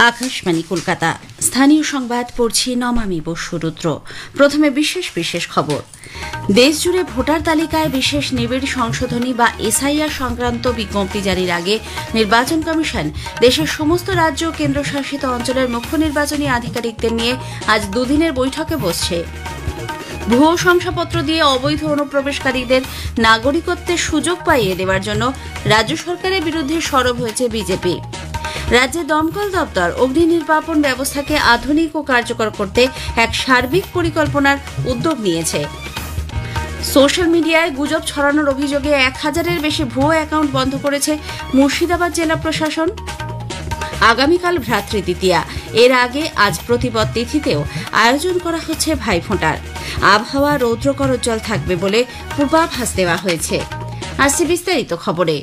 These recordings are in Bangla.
আকাশবাণী কলকাতা স্থানীয় সংবাদ পড়ছি নমামি বসুরুদ্র। প্রথমে বিশেষ বিশেষ খবর। দেশজুড়ে ভোটার তালিকায় বিশেষ নিবিড় সংশোধনী বা এসআইআর সংক্রান্ত বিজ্ঞপ্তি জারির আগে নির্বাচন কমিশন দেশের সমস্ত রাজ্য ও কেন্দ্রশাসিত অঞ্চলের মুখ্য নির্বাচনী আধিকারিকদের নিয়ে আজ দুদিনের বৈঠকে বসছে। ভুয়ো শংসাপত্র দিয়ে অবৈধ অনুপ্রবেশকারীদের নাগরিকত্বের সুযোগ পাইয়ে দেওয়ার জন্য রাজ্য সরকারের বিরুদ্ধে সরব হয়েছে বিজেপি। রাজ্যে দমকল দপ্তর অগ্নি নির্বাপন ব্যবস্থাকে আধুনিক ও কার্যকর করতে এক সার্বিক পরিকল্পনার উদ্যোগ নিয়েছে। সোশ্যাল মিডিয়ায় গুজব ছড়ানোর অভিযোগে 1000-এর বেশি ভুয়ো অ্যাকাউন্ট বন্ধ করেছে মুর্শিদাবাদ জেলা প্রশাসন। আগামীকাল ভ্রাতৃদ্বিতীয়া, এর আগে আজ প্রতিপদ তিথিতেও আয়োজন করা হচ্ছে ভাইফোঁটার। আবহাওয়া রৌদ্রকরোজ্জ্বল থাকবে বলে পূর্বাভাস দেওয়া হয়েছে। আসছে বিস্তারিত খবরে।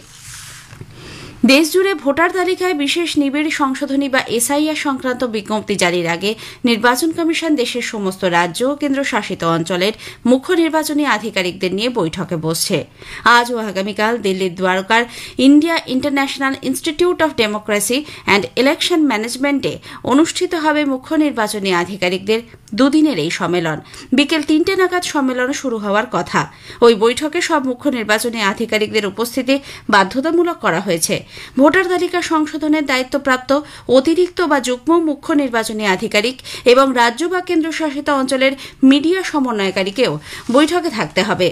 দেশজুড়ে ভোটার তালিকায় বিশেষ নিবিড় সংশোধনী বা এসআইআর সংক্রান্ত বিজ্ঞপ্তি জারির আগে নির্বাচন কমিশন দেশের সমস্ত রাজ্য ও কেন্দ্রশাসিত অঞ্চলের মুখ্য নির্বাচনী আধিকারিকদের নিয়ে বৈঠকে বসছে। আজ ও আগামীকাল দিল্লির দ্বারকার India International Institute of Democracy and Election ম্যানেজমেন্টে অনুষ্ঠিত হবে মুখ্য নির্বাচনী আধিকারিকদের দুদিনের এই সম্মেলন। বিকেল 3টে নাগাদ সম্মেলন শুরু হওয়ার কথা। ওই বৈঠকে সব মুখ্য নির্বাচনী আধিকারিকদের উপস্থিতি বাধ্যতামূলক করা হয়েছে। ভোটার তালিকা সংশোধনের দায়িত্বপ্রাপ্ত অতিরিক্ত বা যুগ্ম মুখ্য নির্বাচনী আধিকারিক এবং রাজ্য বা কেন্দ্রশাসিত অঞ্চলের মিডিয়া সমন্বয়কারীকেও বৈঠকে থাকতে হবে।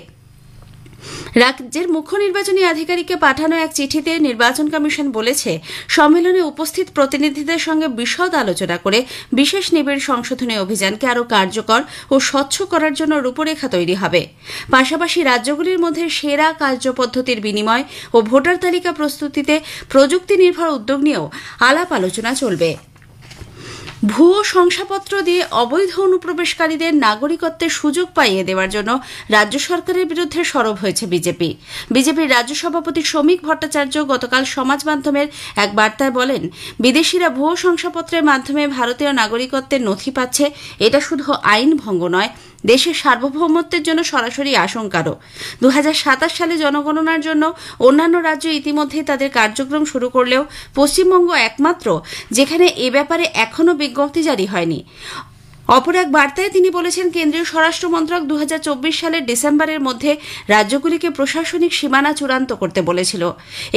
রাজ্যের মুখ্য নির্বাচনী আধিকারিককে পাঠানো এক চিঠিতে নির্বাচন কমিশন বলেছে, সম্মেলনে উপস্থিত প্রতিনিধিদের সঙ্গে বিশদ আলোচনা করে বিশেষ নিবিড় সংশোধনী অভিযানকে আরও কার্যকর ও স্বচ্ছ করার জন্য রূপরেখা তৈরি হবে। পাশাপাশি রাজ্যগুলির মধ্যে সেরা কার্যপদ্ধতির বিনিময় ও ভোটার তালিকা প্রস্তুতিতে প্রযুক্তি নির্ভর উদ্যোগ নিয়েও আলাপ আলোচনা চলবে। ভুয়ো শংসাপত্র দিয়ে অবৈধ অনুপ্রবেশকারীদের নাগরিকত্বের সুযোগ পাইয়ে দেওয়ার জন্য রাজ্য সরকারের বিরুদ্ধে সরব হয়েছে বিজেপি। বিজেপির রাজ্য সভাপতি শ্রমিক ভট্টাচার্য গতকাল সমাজ মাধ্যমের এক বার্তায় বলেন, বিদেশিরা ভুয়ো শংসাপত্রের মাধ্যমে ভারতীয় নাগরিকত্বের নথি পাচ্ছে, এটা শুধু আইন ভঙ্গ নয়, দেশের সার্বভৌমত্বের জন্য সরাসরি আশঙ্কারও। 2027 সালে জনগণনার জন্য অন্যান্য রাজ্য ইতিমধ্যেই তাদের কার্যক্রম শুরু করলেও পশ্চিমবঙ্গ একমাত্র যেখানে এ ব্যাপারে এখনও বিজ্ঞপ্তি জারি হয়নি। অপর এক বার্তায় তিনি বলেছেন, কেন্দ্রীয় স্বরাষ্ট্র মন্ত্রক 2024 সালের ডিসেম্বরের মধ্যে রাজ্যগুলিকে প্রশাসনিক সীমানা চূড়ান্ত করতে বলেছিল।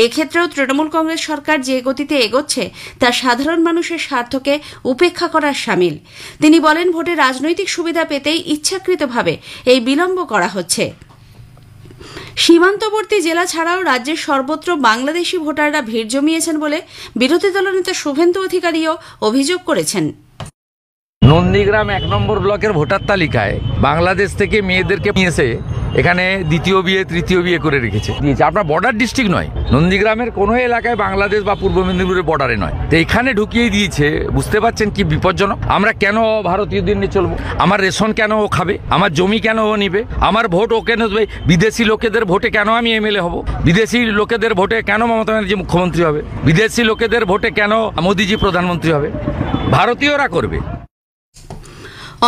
এক্ষেত্রেও তৃণমূল কংগ্রেস সরকার যে গতিতে এগোচ্ছে তা সাধারণ মানুষের স্বার্থকে উপেক্ষা করার শামিল। তিনি বলেন, ভোটে রাজনৈতিক সুবিধা পেতেই ইচ্ছাকৃতভাবে এই বিলম্ব করা হচ্ছে। সীমান্তবর্তী জেলা ছাড়াও রাজ্যের সর্বত্র বাংলাদেশি ভোটাররা ভিড় জমিয়েছেন বলে বিরোধী দলনেতা শুভেন্দু অধিকারীও অভিযোগ করেছেন। নন্দীগ্রাম 1 নম্বর ব্লকের ভোটার তালিকায় বাংলাদেশ থেকে মেয়েদেরকে নিয়েছে, এখানে দ্বিতীয় বিয়ে তৃতীয় বিয়ে করে রেখেছে দিয়েছে। আপনার বর্ডার ডিস্ট্রিক্ট নয়, নন্দীগ্রামের কোনো এলাকায় বাংলাদেশ বা পূর্ব মেদিনীপুরের বর্ডারে নয়, তো এখানে ঢুকিয়ে দিয়েছে। বুঝতে পারছেন কি বিপজ্জনক? আমরা কেন ভারতীয়দের নিয়ে চলবো? আমার রেশন কেন ও খাবে? আমার জমি কেন ও নিবে? আমার ভোট ও কেন দেবে? বিদেশি লোকেদের ভোটে কেন আমি এমএলএ হব? বিদেশি লোকেদের ভোটে কেন মমতা ব্যানার্জি মুখ্যমন্ত্রী হবে? বিদেশি লোকেদের ভোটে কেন মোদিজি প্রধানমন্ত্রী হবে? ভারতীয়রা করবে।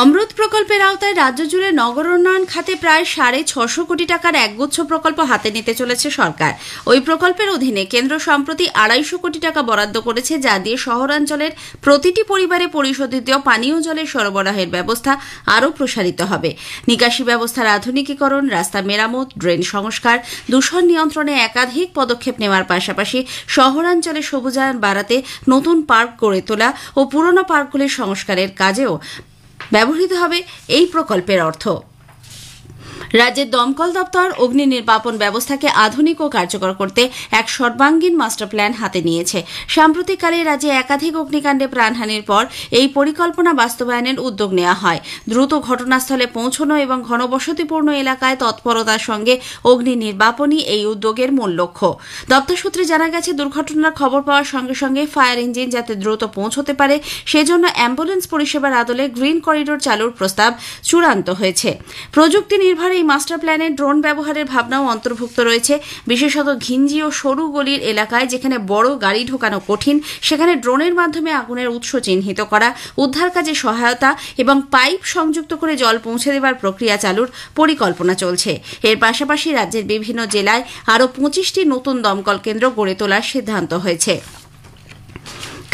অমৃত প্রকল্পের আওতায় রাজ্য জুড়ে নগর উন্নয়ন খাতে প্রায় 650 কোটি টাকার একগুচ্ছ প্রকল্প হাতে নিতে চলেছে সরকার। ওই প্রকল্পের অধীনে কেন্দ্র সম্প্রতি 250 কোটি টাকা বরাদ্দ করেছে, যা দিয়ে শহরাঞ্চলের প্রতিটি পরিবারে পরিশোধিত পানীয় জলের সরবরাহের ব্যবস্থা আরও প্রসারিত হবে। নিকাশি ব্যবস্থার আধুনিকীকরণ, রাস্তা মেরামত, ড্রেন সংস্কার, দূষণ নিয়ন্ত্রণে একাধিক পদক্ষেপ নেওয়ার পাশাপাশি শহরাঞ্চলে সবুজায়ন বাড়াতে নতুন পার্ক গড়ে তোলা ও পুরনো পার্কগুলির সংস্কারের কাজেও ব্যবহৃত হবে এই প্রকল্পের অর্থ। রাজ্যের দমকল দপ্তর অগ্নি নির্বাপন ব্যবস্থাকে আধুনিক ও কার্যকর করতে এক সর্বাঙ্গীন মাস্টার প্ল্যান হাতে নিয়েছে। সাম্প্রতিককালে রাজ্যে একাধিক অগ্নিকাণ্ডে প্রাণহানির পর এই পরিকল্পনা বাস্তবায়নের উদ্যোগ নেওয়া হয়। দ্রুত ঘটনাস্থলে পৌঁছানো এবং ঘনবসতিপূর্ণ এলাকায় তৎপরতার সঙ্গে অগ্নি নির্বাপনই এই উদ্যোগের মূল লক্ষ্য। দপ্তর সূত্রে জানা গেছে, দুর্ঘটনার খবর পাওয়ার সঙ্গে সঙ্গে ফায়ার ইঞ্জিন যাতে দ্রুত পৌঁছতে পারে সেজন্য অ্যাম্বুলেন্স পরিষেবার আদলে গ্রিন করিডোর চালুর প্রস্তাব চূড়ান্ত হয়েছে। প্রযুক্তি নির্ভর এই মাস্টার প্ল্যানে ড্রোন ব্যবহারের ভাবনাও অন্তর্ভুক্ত রয়েছে। বিশেষত ঘিঞ্জি ও সরু গলির এলাকায় যেখানে বড় গাড়ি ঢোকানো কঠিন, সেখানে ড্রোনের মাধ্যমে আগুনের উৎস চিহ্নিত করা, উদ্ধার কাজে সহায়তা এবং পাইপ সংযুক্ত করে জল পৌঁছে দেওয়ার প্রক্রিয়া চালুর পরিকল্পনা চলছে। এর পাশাপাশি রাজ্যের বিভিন্ন জেলায় আরও 25টি নতুন দমকল কেন্দ্র গড়ে তোলার সিদ্ধান্ত হয়েছে।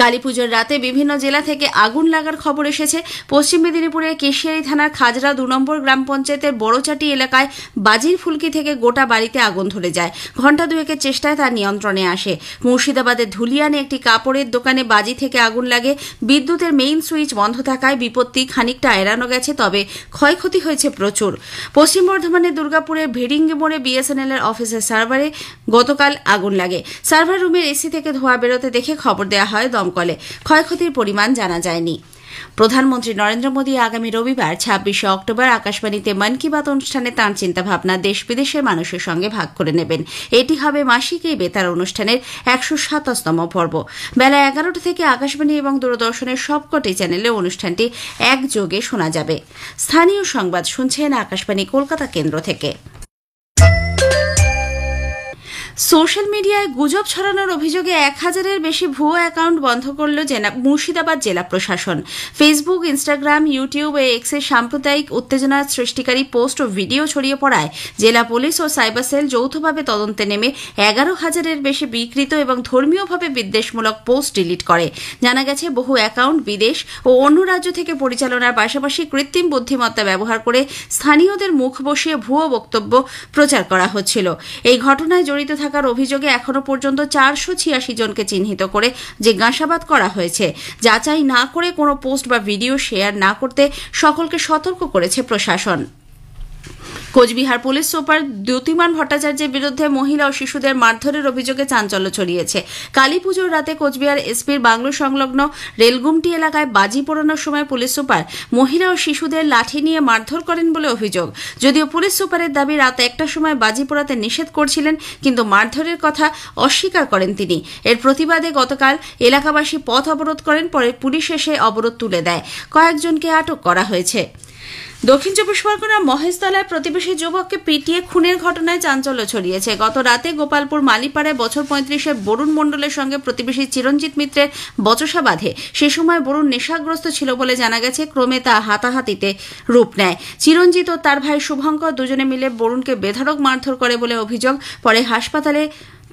কালীপুজোর রাতে বিভিন্ন জেলা থেকে আগুন লাগার খবর এসেছে। পশ্চিম মেদিনীপুরের কেশিয়ারি থানার খাজরা 2 নম্বর গ্রাম পঞ্চায়েতের বড়চাটি এলাকায় বাজির ফুলকি থেকে গোটা বাড়িতে আগুন ধরে যায়। ঘণ্টা দুয়েকের চেষ্টায় তা নিয়ন্ত্রণে আসে। মুর্শিদাবাদের ধুলিয়ানে একটি কাপড়ের দোকানে বাজি থেকে আগুন লাগে। বিদ্যুতের মেইন সুইচ বন্ধ থাকায় বিপত্তি খানিকটা এড়ানো গেছে, তবে ক্ষয়ক্ষতি হয়েছে প্রচুর। পশ্চিম বর্ধমানের দুর্গাপুরের ভেডিঙ্গি মোড়ে বিএসএনএল এর অফিসের সার্ভারে গতকাল আগুন লাগে। সার্ভার রুমের এসি থেকে ধোঁয়া বেরোতে দেখে খবর দেওয়া হয় দমকলে। ক্ষয়ক্ষতির পরিমাণ জানা যায়নি। প্রধানমন্ত্রী নরেন্দ্র মোদী আগামী রবিবার 26শে অক্টোবর আকাশবাণীতে মন কি বাত অনুষ্ঠানে তাঁর চিন্তাভাবনা দেশ বিদেশের মানুষের সঙ্গে ভাগ করে নেবেন। এটি হবে মাসিক এই বেতার অনুষ্ঠানের 127তম পর্ব। বেলা 11টা থেকে আকাশবাণী এবং দূরদর্শনের সবকটি চ্যানেলে অনুষ্ঠানটি একযোগে শোনা যাবে। স্থানীয় সংবাদ শুনছেন আকাশবাণী কলকাতা কেন্দ্র থেকে। সোশ্যাল মিডিয়ায় গুজব ছড়ানোর অভিযোগে 1000-এর বেশি ভুয়ো অ্যাকাউন্ট বন্ধ করল মুর্শিদাবাদ জেলা প্রশাসন। ফেসবুক, ইনস্টাগ্রাম, ইউটিউব ও এক্সের সাম্প্রদায়িক উত্তেজনা সৃষ্টিকারী পোস্ট ও ভিডিও ছড়িয়ে পড়ায় জেলা পুলিশ ও সাইবার সেল যৌথভাবে তদন্তে নেমে 11,000-এর বেশি বিকৃত এবং ধর্মীয়ভাবে বিদ্বেষমূলক পোস্ট ডিলিট করে। জানা গেছে, বহু অ্যাকাউন্ট বিদেশ ও অন্য রাজ্য থেকে পরিচালনার পাশাপাশি কৃত্রিম বুদ্ধিমত্তা ব্যবহার করে স্থানীয়দের মুখ বসিয়ে ভুয়ো বক্তব্য প্রচার করা হচ্ছিল। এই ঘটনায় জড়িত থাকার অভিযোগে এখনো পর্যন্ত 486 জনকে চিহ্নিত করে জিজ্ঞাসাবাদ করা হয়েছে। যাচাই না করে কোনো পোস্ট বা ভিডিও শেয়ার না করতে সকলকে সতর্ক করেছে প্রশাসন। কোচবিহার পুলিশ সুপার দ্যুতিমান ভট্টাচার্যের বিরুদ্ধে মহিলা ও শিশুদের মারধরের অভিযোগে চাঞ্চল্য ছড়িয়েছে। কালীপুজোর রাতে কোচবিহার এসপির বাংলো সংলগ্ন রেলগুমটি এলাকায় বাজি পোড়ানোর সময় পুলিশ সুপার মহিলা ও শিশুদের লাঠি নিয়ে মারধর করেন বলে অভিযোগ। যদিও পুলিশ সুপারের দাবি রাত 1টার সময় বাজি পোড়াতে নিষেধ করছিলেন, কিন্তু মারধরের কথা অস্বীকার করেন তিনি। এর প্রতিবাদে গতকাল এলাকাবাসী পথ অবরোধ করেন, পরে পুলিশ এসে অবরোধ তুলে দেয়। কয়েকজনকে আটক করা হয়েছে। দক্ষিণ চব্বিশ পরগনার মহেশতলায় প্রতিবেশী যুবককে পিটিয়ে খুনের ঘটনায় চাঞ্চল্য ছড়িয়েছে। গত রাতে গোপালপুর মালিপাড়ায় বছর 35-এর বরুণ মণ্ডলের সঙ্গে প্রতিবেশী চিরঞ্জিত মিত্রের বচসা বাঁধে। সে সময় বরুণ নেশাগ্রস্ত ছিল বলে জানা গেছে। ক্রমে তা হাতাহাতিতে রূপ নেয়। চিরঞ্জিত ও তার ভাই শুভঙ্কর দুজনে মিলে বরুণকে বেধড়ক মারধর করে বলে অভিযোগ। পরে হাসপাতালে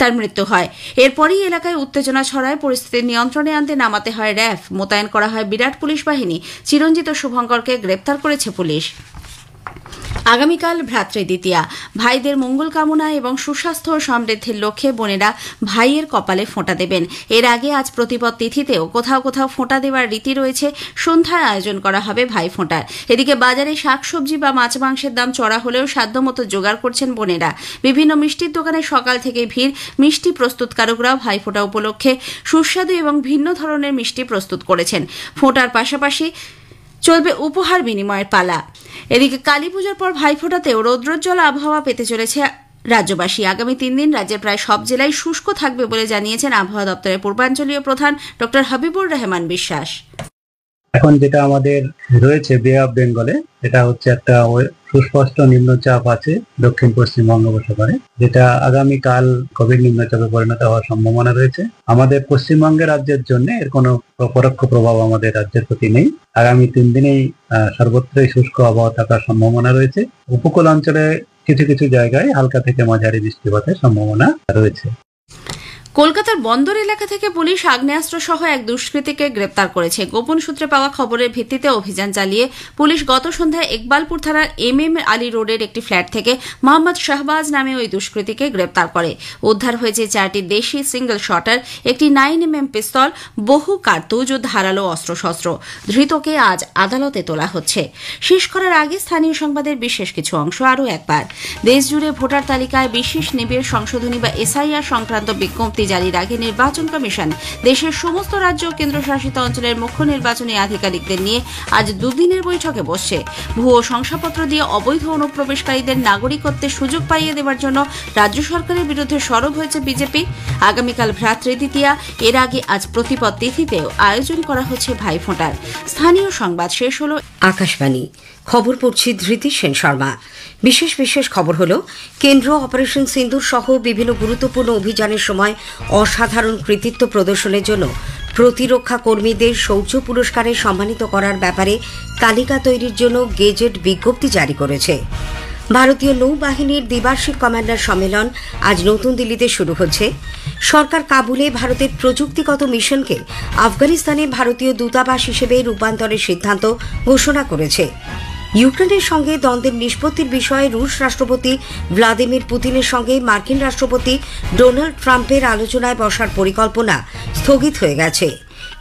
তার মৃত্যু হয়। এরপরই এলাকায় উত্তেজনা ছড়ায়। পরিস্থিতি নিয়ন্ত্রণে আনতে নামাতে হয় র্যাফ, মোতায়েন করা হয় বিরাট পুলিশ বাহিনী। চিরঞ্জিত ও শুভঙ্করকে গ্রেপ্তার করেছে পুলিশ। আগামীকাল ভ্রাতৃদ্বিতীয়া। ভাইদের মঙ্গল কামনা এবং সুস্বাস্থ্য ও সমৃদ্ধির লক্ষ্যে বোনেরা ভাইয়ের কপালে ফোঁটা দেবেন। এর আগে আজ প্রতিপদ তিথিতেও কোথাও কোথাও ফোঁটা দেওয়ার রীতি রয়েছে। সন্ধ্যায় আয়োজন করা হবে ভাই ফোঁটার। এদিকে বাজারে শাকসবজি বা মাছ মাংসের দাম চড়া হলেও সাধ্যমতো জোগাড় করছেন বোনেরা। বিভিন্ন মিষ্টির দোকানে সকাল থেকে ভিড়। মিষ্টি প্রস্তুতকারকরাও ভাইফোঁটা উপলক্ষে সুস্বাদু এবং ভিন্ন ধরনের মিষ্টি প্রস্তুত করেছেন। ফোঁটার পাশাপাশি চলবে উপহার বিনিময়ের পালা। এদিকে কালীপুজোর পর ভাইফোঁটাতেও রৌদ্রোজ্জ্বল আবহাওয়া পেতে চলেছে রাজ্যবাসী। আগামী 3 দিন রাজ্যের প্রায় সব জেলায় শুষ্ক থাকবে বলে জানিয়েছেন আবহাওয়া দপ্তরের পূর্বাঞ্চলীয় প্রধান ডক্টর হাবিবুর রহমান বিশ্বাস। এখন যেটা আমাদের রয়েছে বে অফ বেঙ্গলে, এটা হচ্ছে একটা সুস্পষ্ট নিম্নচাপ আছে দক্ষিণ পশ্চিম বঙ্গোপসাগরে, যেটা আগামীকাল গভীর নিম্নচাপে পরিণত হওয়ার সম্ভাবনা রয়েছে। আমাদের পশ্চিমবঙ্গের রাজ্যের জন্য এর কোনো পরোক্ষ প্রভাব আমাদের রাজ্যের প্রতি নেই। আগামী 3 দিনেই সর্বত্রই শুষ্ক আবহাওয়া থাকার সম্ভাবনা রয়েছে। উপকূল অঞ্চলে কিছু কিছু জায়গায় হালকা থেকে মাঝারি বৃষ্টিপাতের সম্ভাবনা রয়েছে। কলকাতার বন্দর এলাকা থেকে পুলিশ আগ্নেয়াস্ত্র সহ এক দুষ্কৃতীকে গ্রেপ্তার করেছে। গোপন সূত্রে পাওয়া খবরের ভিত্তিতে অভিযান চালিয়ে পুলিশ গত সন্ধ্যায় ইকবালপুর থানার MM আলী রোডের একটি ফ্ল্যাট থেকে মোহাম্মদ শাহবাজ নামে ওই দুষ্কৃতীকে গ্রেপ্তার করে। উদ্ধার হয়েছে 4টি দেশি সিঙ্গল শটার, একটি 9mm পিস্তল, বহু কার্তুজ ও ধারালো অস্ত্রশস্ত্র। ধৃতকে আজ আদালতে তোলা হচ্ছে। শেষ করার আগে স্থানীয় সংবাদের বিশেষ কিছু অংশ আরও একবার। দেশজুড়ে ভোটার তালিকায় বিশেষ নিবিড় সংশোধনী বা SIR সংক্রান্ত বিজ্ঞপ্তি জারির আগে নির্বাচন কমিশন দেশের সমস্ত রাজ্য ও কেন্দ্রশাসিত অঞ্চলের মুখ্য নির্বাচনী আধিকারিকদের নিয়ে আজ 2 দিনের বৈঠকে বসছে। ভুয়ো শংসাপত্র দিয়ে অবৈধ অনুপ্রবেশকারীদের নাগরিকত্বের সুযোগ পাইয়ে দেওয়ার জন্য রাজ্য সরকারের বিরুদ্ধে সরব হয়েছে বিজেপি। আগামীকাল ভ্রাতৃদ্বিতীয়া। এর আগে আজ প্রতিপদ তিথিতেও আয়োজন করা হচ্ছে ভাইফোঁটার। স্থানীয় সংবাদ শেষ হল। আকাশবাণী খবর পড়ছি ধৃতি সেন শর্মা। বিশেষ বিশেষ খবর হলো, কেন্দ্র অপারেশন সিন্দুর সহ বিভিন্ন গুরুত্বপূর্ণ অভিযানের সময় অসাধারণ কৃতিত্ব প্রদর্শনের জন্য প্রতিরক্ষা কর্মীদের শৌর্য পুরস্কারে সম্মানিত করার ব্যাপারে তালিকা তৈরির জন্য গেজেট বিজ্ঞপ্তি জারি করেছে। ভারতীয় নৌবাহিনীর দ্বিবার্ষিক কমান্ডার সম্মেলন আজ নতুন দিল্লিতে শুরু হচ্ছে। সরকার কাবুলে ভারতের প্রযুক্তিগত মিশনকে আফগানিস্তানে ভারতীয় দূতাবাস হিসেবে রূপান্তরের সিদ্ধান্ত ঘোষণা করেছে। ইউক্রেনের সঙ্গে দ্বন্দ্বের নিষ্পত্তির বিষয়ে রুশ রাষ্ট্রপতি ভ্লাদিমির পুতিনের সঙ্গে মার্কিন রাষ্ট্রপতি ডোনাল্ড ট্রাম্পের আলোচনায় বসার পরিকল্পনা স্থগিত হয়ে গেছে।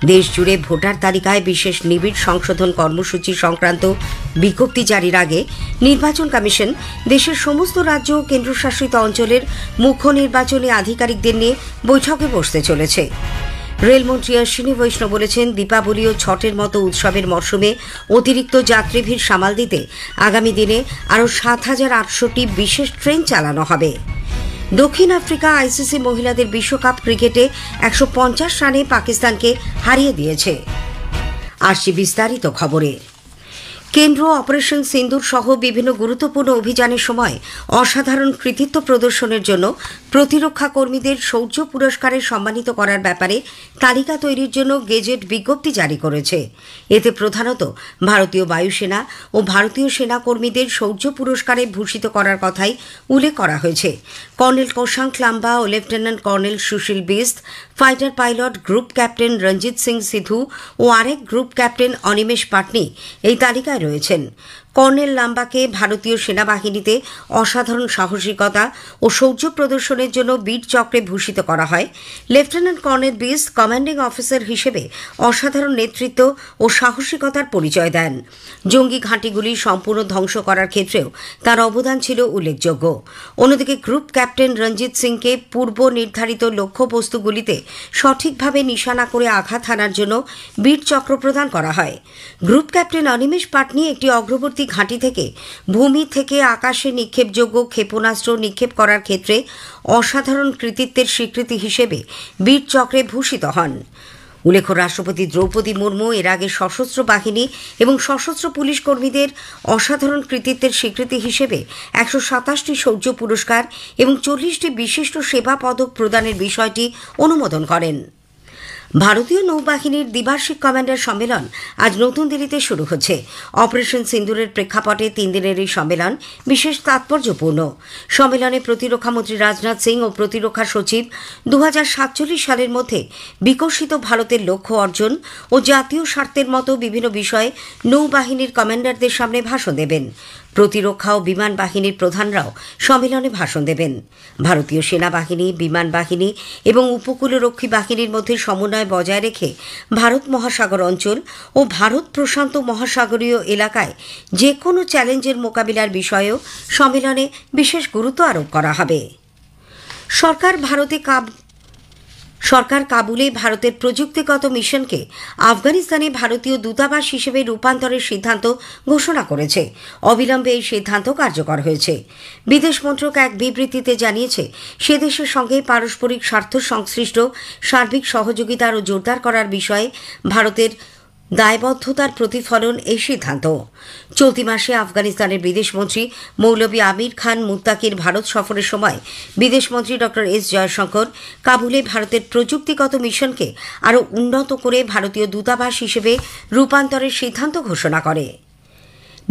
দেশ জুড়ে ভোটার তালিকায় বিশেষ নিবিড় সংশোধন কর্মসূচি সংক্রান্ত বিজ্ঞপ্তি জারির আগে নির্বাচন কমিশন দেশের সমস্ত রাজ্য ও কেন্দ্রশাসিত অঞ্চলের মুখ্য নির্বাচনী আধিকারিকদের নিয়ে বৈঠকে বসতে চলেছে। রেলমন্ত্রী অশ্বিনী বৈষ্ণব বলেছেন, দীপাবলি ও ছটের মতো উৎসবের মরশুমে অতিরিক্ত যাত্রী ভিড় সামাল দিতে আগামী দিনে আরও ৭,৮০০টি বিশেষ ট্রেন চালানো হবে। দক্ষিণ আফ্রিকা আইসিসি মহিলাদের বিশ্বকাপ ক্রিকেটে ১৫০ রানে পাকিস্তানকে হারিয়ে দিয়েছে। আসছি বিস্তারিত খবরে। কেন্দ্র অপারেশন সিন্দুর সহ বিভিন্ন গুরুত্বপূর্ণ অভিযানের সময় অসাধারণ কৃতিত্ব প্রদর্শনের জন্য প্রতিরক্ষা কর্মীদের শৌর্য পুরস্কারে সম্মানিত করার ব্যাপারে তালিকা তৈরির জন্য গেজেট বিজ্ঞপ্তি জারি করেছে। এতে প্রধানত ভারতীয় বায়ুসেনা ও ভারতীয় সেনা কর্মীদের শৌর্য পুরস্কারে ভূষিত করার কথাই উল্লেখ করা হয়েছে। কর্নেল কোশাঙ্ক লাম্বা ও লেফটেন্যান্ট কর্নেল সুশীল Bista, fighter pilot group captain Ranjit Singh Sidhu ও আরেক গ্রুপ ক্যাপ্টেন অনিমেষ পাটনি এই তালিকায় রয়েছেন। কর্নেল লাম্বাকে ভারতীয় সেনাবাহিনীতে অসাধারণ সাহসিকতা ও শৌর্য প্রদর্শনের জন্য বীর চক্রে ভূষিত করা হয়। লেফটেন্যান্ট কর্নেল বিস কমান্ডিং অফিসার হিসেবে অসাধারণ নেতৃত্ব ও সাহসিকতার পরিচয় দেন। জঙ্গি ঘাঁটিগুলি সম্পূর্ণ ধ্বংস করার ক্ষেত্রেও তার অবদান ছিল উল্লেখযোগ্য। অন্যদিকে গ্রুপ ক্যাপ্টেন রঞ্জিত সিংকে পূর্ব নির্ধারিত লক্ষ্যবস্তুগুলিতে সঠিকভাবে নিশানা করে আঘাত হানার জন্য বীর চক্র প্রদান করা হয়। গ্রুপ ক্যাপ্টেন অনিমেষ পাটনি একটি অগ্রবর্তী ঘাঁটি থেকে ভূমি থেকে আকাশে নিক্ষেপযোগ্য ক্ষেপণাস্ত্র নিক্ষেপ করার ক্ষেত্রে অসাধারণ কৃতিত্বের স্বীকৃতি হিসেবে বীর চক্রে ভূষিত হন। উল্লেখ্য, রাষ্ট্রপতি দ্রৌপদী মুর্মু এর আগে সশস্ত্র বাহিনী এবং সশস্ত্র পুলিশ কর্মীদের অসাধারণ কৃতিত্বের স্বীকৃতি হিসেবে ১২৭টি শৌর্য পুরস্কার এবং ৪০টি বিশিষ্ট সেবা পদক প্রদানের বিষয়টি অনুমোদন করেন। ভারতীয় নৌবাহিনীর দ্বিবার্ষিক কমান্ডার সম্মেলন আজ নতুন দিল্লিতে শুরু হচ্ছে। অপারেশন সিন্দুরের প্রেক্ষাপটে ৩ দিনের এই সম্মেলন বিশেষ তাৎপর্যপূর্ণ। সম্মেলনে প্রতিরক্ষামন্ত্রী রাজনাথ সিং ও প্রতিরক্ষা সচিব ২০৪৭ সালের মধ্যে বিকশিত ভারতের লক্ষ্য অর্জন ও জাতীয় স্বার্থের মতো বিভিন্ন বিষয়ে নৌবাহিনীর কমান্ডারদের সামনে ভাষণ দেবেন। প্রতিরক্ষা ও বিমান বাহিনীর প্রধানরাও সম্মেলনে ভাষণ দেবেন। ভারতীয় সেনাবাহিনী, বিমান বাহিনী এবং উপকূলরক্ষী বাহিনীর মধ্যে সমন্বয় বজায় রেখে ভারত মহাসাগর অঞ্চল ও ভারত প্রশান্ত মহাসাগরীয় এলাকায় যে কোনো চ্যালেঞ্জের মোকাবিলার বিষয়েও সম্মেলনে বিশেষ গুরুত্ব আরোপ করা হবে। সরকার কাবুলে ভারতের প্রযুক্তিগত মিশনকে আফগানিস্তানে ভারতীয় দূতাবাস হিসেবে রূপান্তরের সিদ্ধান্ত ঘোষণা করেছে। অবিলম্বে এই সিদ্ধান্ত কার্যকর হয়েছে। বিদেশ মন্ত্রক এক বিবৃতিতে জানিয়েছে, সে দেশের সঙ্গে পারস্পরিক স্বার্থ সংশ্লিষ্ট সার্বিক সহযোগিতা আরও জোরদার করার বিষয়ে ভারতের দায়বদ্ধতার প্রতিফলন এই সিদ্ধান্ত। চলতি মাসে আফগানিস্তানের বিদেশমন্ত্রী মৌলভী আমির খান মুত্তাকির ভারত সফরের সময় বিদেশমন্ত্রী ড এস জয়শঙ্কর কাবুলে ভারতের প্রযুক্তিগত মিশনকে আরও উন্নত করে ভারতীয় দূতাবাস হিসেবে রূপান্তরের সিদ্ধান্ত ঘোষণা করে।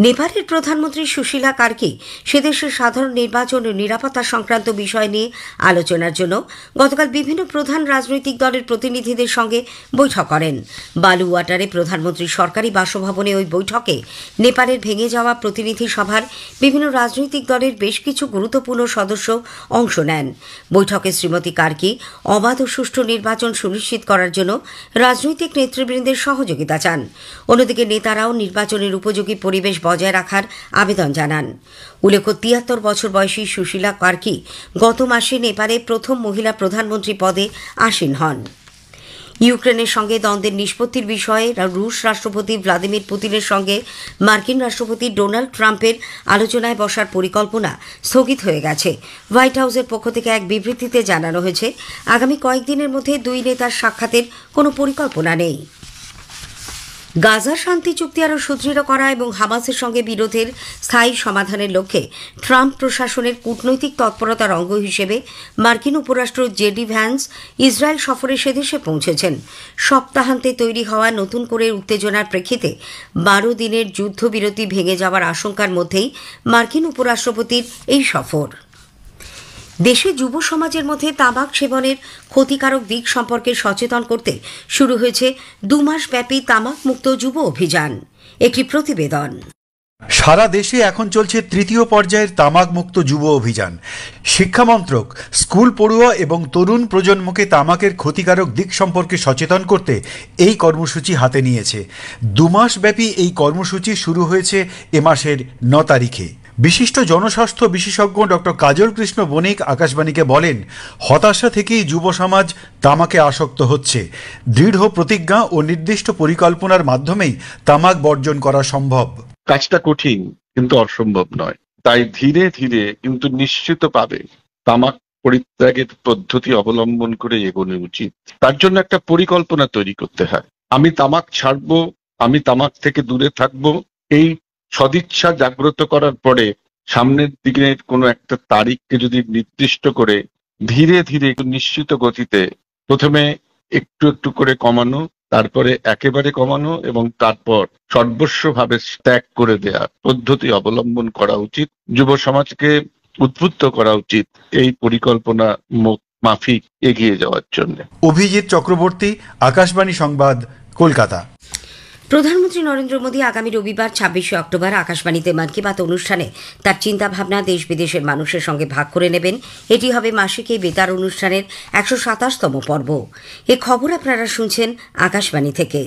নেপালের প্রধানমন্ত্রী সুশীলা কার্কি সেদেশের সাধারণ নির্বাচন ও নিরাপত্তা সংক্রান্ত বিষয় নিয়ে আলোচনার জন্য গতকাল বিভিন্ন প্রধান রাজনৈতিক দলের প্রতিনিধিদের সঙ্গে বৈঠক করেন। বালুওয়াটারে প্রধানমন্ত্রীর সরকারি বাসভবনে ওই বৈঠকে নেপালের ভেঙে যাওয়া প্রতিনিধি সভার বিভিন্ন রাজনৈতিক দলের বেশ কিছু গুরুত্বপূর্ণ সদস্য অংশ নেন। বৈঠকে শ্রীমতী কার্কি অবাধ ও সুষ্ঠু নির্বাচন সুনিশ্চিত করার জন্য রাজনৈতিক নেতৃবৃন্দের সহযোগিতা চান। অন্যদিকে নেতারাও নির্বাচনের উপযোগী পরিবেশ বজায় রাখার আবেদন জানান। উল্লেখ্য, ৭৩ বছর বয়সী সুশীলা কার্কি গত মাসে নেপালে প্রথম মহিলা প্রধানমন্ত্রী পদে আসীন হন। ইউক্রেনের সঙ্গে দ্বন্দ্বের নিষ্পত্তির বিষয়ে রুশ রাষ্ট্রপতি ভ্লাদিমির পুতিনের সঙ্গে মার্কিন রাষ্ট্রপতি ডোনাল্ড ট্রাম্পের আলোচনায় বসার পরিকল্পনা স্থগিত হয়ে গেছে। হোয়াইট হাউসের পক্ষ থেকে এক বিবৃতিতে জানানো হয়েছে, আগামী কয়েকদিনের মধ্যে দুই নেতার সাক্ষাতের কোনো পরিকল্পনা নেই। গাজা শান্তি চুক্তি আরও সুদৃঢ় করা এবং হামাসের সঙ্গে বিরোধের স্থায়ী সমাধানের লক্ষ্যে ট্রাম্প প্রশাসনের কূটনৈতিক তৎপরতার অঙ্গ হিসেবে মার্কিন উপরাষ্ট্র জেডি ভ্যান্স ইসরায়েল সফরে সেদেশে পৌঁছেছেন। সপ্তাহান্তে তৈরি হওয়া নতুন করে উত্তেজনার প্রেক্ষিতে 12 দিনের যুদ্ধবিরতি ভেঙে যাওয়ার আশঙ্কার মধ্যেই মার্কিন উপরাষ্ট্রপতির এই সফর। দেশে যুব সমাজের মধ্যে তামাক সেবনের ক্ষতিকারক দিক সম্পর্কে সচেতন করতে শুরু হয়েছে 2 মাস ব্যাপী তামাক মুক্ত যুব অভিযান। একটি প্রতিবেদন। সারা দেশে এখন চলছে তৃতীয় পর্যায়ের তামাক মুক্ত যুব অভিযান। শিক্ষামন্ত্রক স্কুল পড়ুয়া এবং তরুণ প্রজন্মকে তামাকের ক্ষতিকারক দিক সম্পর্কে সচেতন করতে এই কর্মসূচি হাতে নিয়েছে। 2 মাস ব্যাপী এই কর্মসূচি শুরু হয়েছে এ মাসের 9 তারিখে। বিশিষ্ট জনস্বাস্থ্য বিশেষজ্ঞ ডক্টর কাজল কৃষ্ণ বণিক আকাশবাণীকে বলেন, হতাশা থেকেই যুব সমাজ তামাকে আসক্ত হচ্ছে। দৃঢ় প্রতিজ্ঞা ও নির্দিষ্ট পরিকল্পনার মাধ্যমেই তামাক বর্জন করা সম্ভব। কাজটা কঠিন কিন্তু অসম্ভব নয়, তাই ধীরে ধীরে কিন্তু নিশ্চিত পাবে তামাক পরিত্যাগের পদ্ধতি অবলম্বন করে এগোনো উচিত। তার জন্য একটা পরিকল্পনা তৈরি করতে হয়। আমি তামাক ছাড়বো, আমি তামাক থেকে দূরে থাকবো, এই সদিচ্ছা জাগ্রত করার পরে সামনের দিনের কোনো একটা তারিখকে যদি নির্দিষ্ট করে ধীরে ধীরে নিশ্চিত গতিতে প্রথমে একটু একটু করে কমানো, তারপরে একেবারে কমানো এবং তারপর সর্বস্বভাবে ত্যাগ করে দেওয়ার পদ্ধতি অবলম্বন করা উচিত। যুব সমাজকে উদ্বুদ্ধ করা উচিত এই পরিকল্পনা মাফিক এগিয়ে যাওয়ার জন্য। অভিজিৎ চক্রবর্তী, আকাশবাণী সংবাদ, কলকাতা। প্রধানমন্ত্রী নরেন্দ্র মোদী আগামী রবিবার 26শে অক্টোবর আকাশবাণীতে মন কি বাত অনুষ্ঠানে তার চিন্তাভাবনা দেশ বিদেশের মানুষের সঙ্গে ভাগ করে নেবেন। এটি হবে মাসিক এই বেতার অনুষ্ঠানের 127তম পর্ব। এ খবর আপনারা শুনছেন আকাশবাণী থেকে।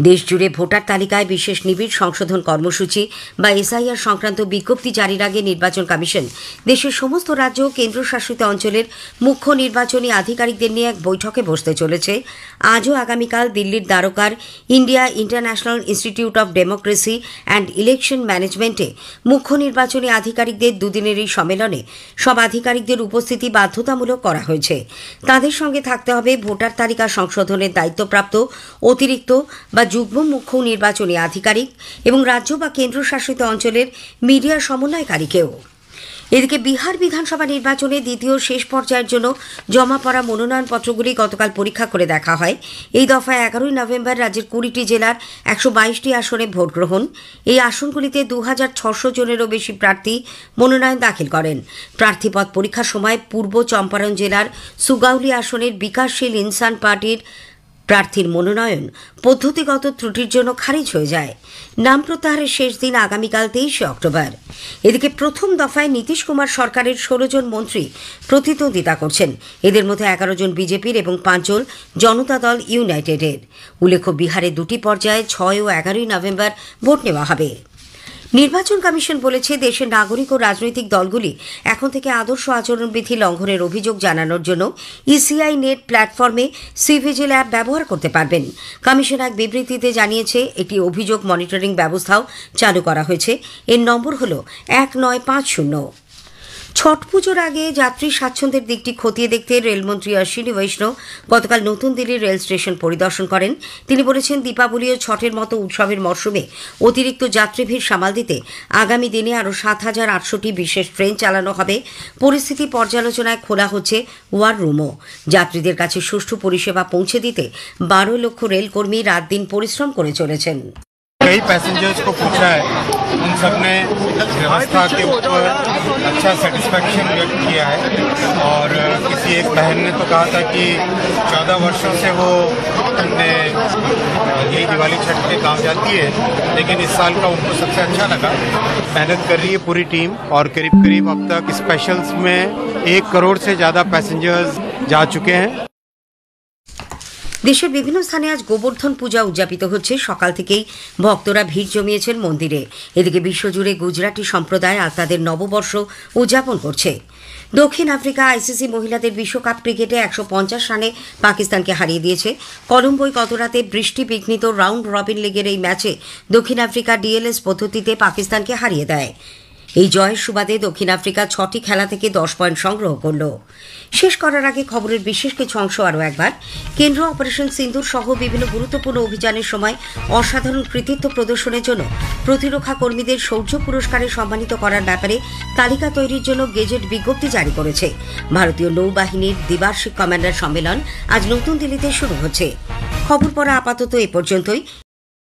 দেশজুড়ে ভোটার তালিকায় বিশেষ নিবিড় সংশোধন কর্মসূচি বা এসআইআর সংক্রান্ত বিজ্ঞপ্তি জারির আগে নির্বাচন কমিশন দেশের সমস্ত রাজ্য ও কেন্দ্রশাসিত অঞ্চলের মুখ্য নির্বাচনী আধিকারিকদের নিয়ে এক বৈঠকে বসতে চলেছে। আজও আগামীকাল দিল্লির দ্বারকার India International Institute of Democracy and Election ম্যানেজমেন্টে মুখ্য নির্বাচনী আধিকারিকদের দুদিনের এই সম্মেলনে সব আধিকারিকদের উপস্থিতি বাধ্যতামূলক করা হয়েছে। তাদের সঙ্গে থাকতে হবে ভোটার তালিকা সংশোধনের দায়িত্বপ্রাপ্ত অতিরিক্ত বা যুগ্ম মুখ্য নির্বাচনী আধিকারিক এবং রাজ্য বা কেন্দ্রশাসিত অঞ্চলের মিডিয়া সমন্বয়কারীকেও। এদিকে বিহার বিধানসভা নির্বাচনে দ্বিতীয় শেষ পর্যায়ের জন্য জমা পড়া মনোনয়নপত্রগুলি গতকাল পরীক্ষা করে দেখা হয়। এই দফায় 11ই নভেম্বর রাজ্যের 20টি জেলার 122টি আসনে ভোট গ্রহণ। এই আসনগুলিতে 2600 জনেরও বেশি প্রার্থী মনোনয়ন দাখিল করেন। প্রার্থীপদ পরীক্ষার সময় পূর্ব চম্পারণ জেলার সুগাউলি আসনের বিকাশশীল ইনসান পার্টির প্রার্থীর মনোনয়ন পদ্ধতিগত ত্রুটির জন্য খারিজ হয়ে যায়। নাম প্রত্যাহারের শেষ দিন আগামীকাল 23শে অক্টোবর। এদিকে প্রথম দফায় নীতিশ কুমার সরকারের 16 জন মন্ত্রী প্রতিদ্বন্দ্বিতা করছেন। এদের মধ্যে 11 জন বিজেপির এবং 5 জন জনতা দল ইউনাইটেডের। উল্লেখ্য, বিহারে 2টি পর্যায়ে 6 ও 11ই নভেম্বর ভোট নেওয়া হবে। নির্বাচন কমিশন বলেছে, দেশের নাগরিক ও রাজনৈতিক দলগুলি এখন থেকে আদর্শ আচরণবিধি লঙ্ঘনের অভিযোগ জানানোর জন্য ইসিআই নেট প্ল্যাটফর্মে সিভিজিল অ্যাপ ব্যবহার করতে পারবেন। কমিশন এক বিবৃতিতে জানিয়েছে, একটি অভিযোগ মনিটরিং ব্যবস্থাও চালু করা হয়েছে। এর নম্বর হল 1950। ছট পুজোর আগে যাত্রী স্বাচ্ছন্দ্যের দিকটি খতিয়ে দেখতে রেলমন্ত্রী অশ্বিনী বৈষ্ণব গতকাল নতুন দিল্লির রেল স্টেশন পরিদর্শন করেন। তিনি বলেছেন, দীপাবলি ও ছটের মতো উৎসবের মরশুমে অতিরিক্ত যাত্রী ভিড় সামাল দিতে আগামী দিনে আরও 7,800টি বিশেষ ট্রেন চালানো হবে। পরিস্থিতি পর্যালোচনায় খোলা হচ্ছে ওয়ার রুমও। যাত্রীদের কাছে সুষ্ঠু পরিষেবা পৌঁছে দিতে 12 লক্ষ রেলকর্মী রাত দিন পরিশ্রম করে চলেছেন। कई पैसेंजर्स को पूछा है, उन सब ने व्यवस्था के ऊपर अच्छा सेटिस्फैक्शन व्यक्त किया है। और किसी एक बहन ने तो कहा था कि 14 वर्षों से वो अपने यही दिवाली छठ के काम जाती है, लेकिन इस साल का उनको सबसे अच्छा लगा। मेहनत कर रही है पूरी टीम और करीब करीब अब तक स्पेशल्स में 1 करोड़ से ज़्यादा पैसेंजर्स जा चुके हैं। দেশের বিভিন্ন স্থানে আজ গোবর্ধন পূজা উদযাপিত হচ্ছে। সকাল থেকেই ভক্তরা ভিড় জমিয়েছেন মন্দিরে। এদিকে বিশ্বজুড়ে গুজরাটি সম্প্রদায় আজ তাদের নববর্ষ উদযাপন করছে। দক্ষিণ আফ্রিকা আইসিসি মহিলাদের বিশ্বকাপ ক্রিকেটে 150 রানে পাকিস্তানকে হারিয়ে দিয়েছে। কলম্বোয় গতরাতে বৃষ্টি বিঘ্নিত রাউন্ড রবিন লিগের এই ম্যাচে দক্ষিণ আফ্রিকা ডিএলএস পদ্ধতিতে পাকিস্তানকে হারিয়ে দেয়। এই জয়ের সুবাদে দক্ষিণ আফ্রিকা 6টি খেলা থেকে 10 পয়েন্ট সংগ্রহ করল। শেষ করার আগে খবরের বিশেষ কিছু অংশ আরও একবার। কেন্দ্র অপারেশন সিন্দুর সহ বিভিন্ন গুরুত্বপূর্ণ অভিযানের সময় অসাধারণ কৃতিত্ব প্রদর্শনের জন্য প্রতিরক্ষা কর্মীদের শৌর্য পুরস্কারে সম্মানিত করার ব্যাপারে তালিকা তৈরির জন্য গেজেট বিজ্ঞপ্তি জারি করেছে। ভারতীয় নৌবাহিনীর দ্বিবার্ষিক কমান্ডার সম্মেলন আজ নতুন দিল্লিতে শুরু হচ্ছে। খবর পড়া আপাতত এ পর্যন্তই।